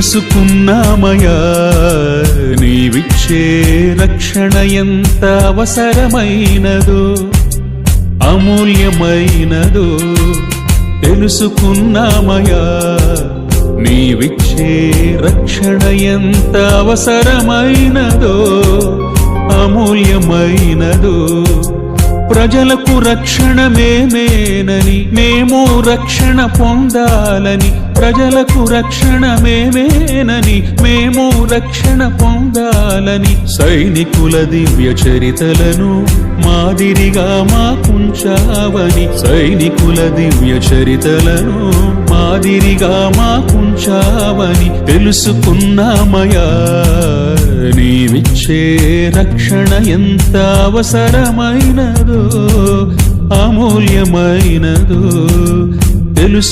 తెలుసుకున్నామయా నీవిచ్చే రక్షణ ఎంత అవసరమైనదో అమూల్యమైనదో తెలుసుకున్నామయా నీవిచ్చే రక్షణ ఎంత అవసరమైనదో అమూల్యమైనదో ప్రజలకు రక్షణ మేమేనని మేము రక్షణ పొందాలని ప్రజలకు రక్షణ మేమేనని మేము రక్షణ పొందాలని సైనికుల దివ్య చరితలను మాదిరిగా మాకుంచావని సైనికుల దివ్య చరితలను మాదిరిగా మాకుంచావని తెలుసుకున్నామయా నీవిచ్చే రక్షణ ఎంత అవసరమైనదో అమూల్యమైనదో తెలుసు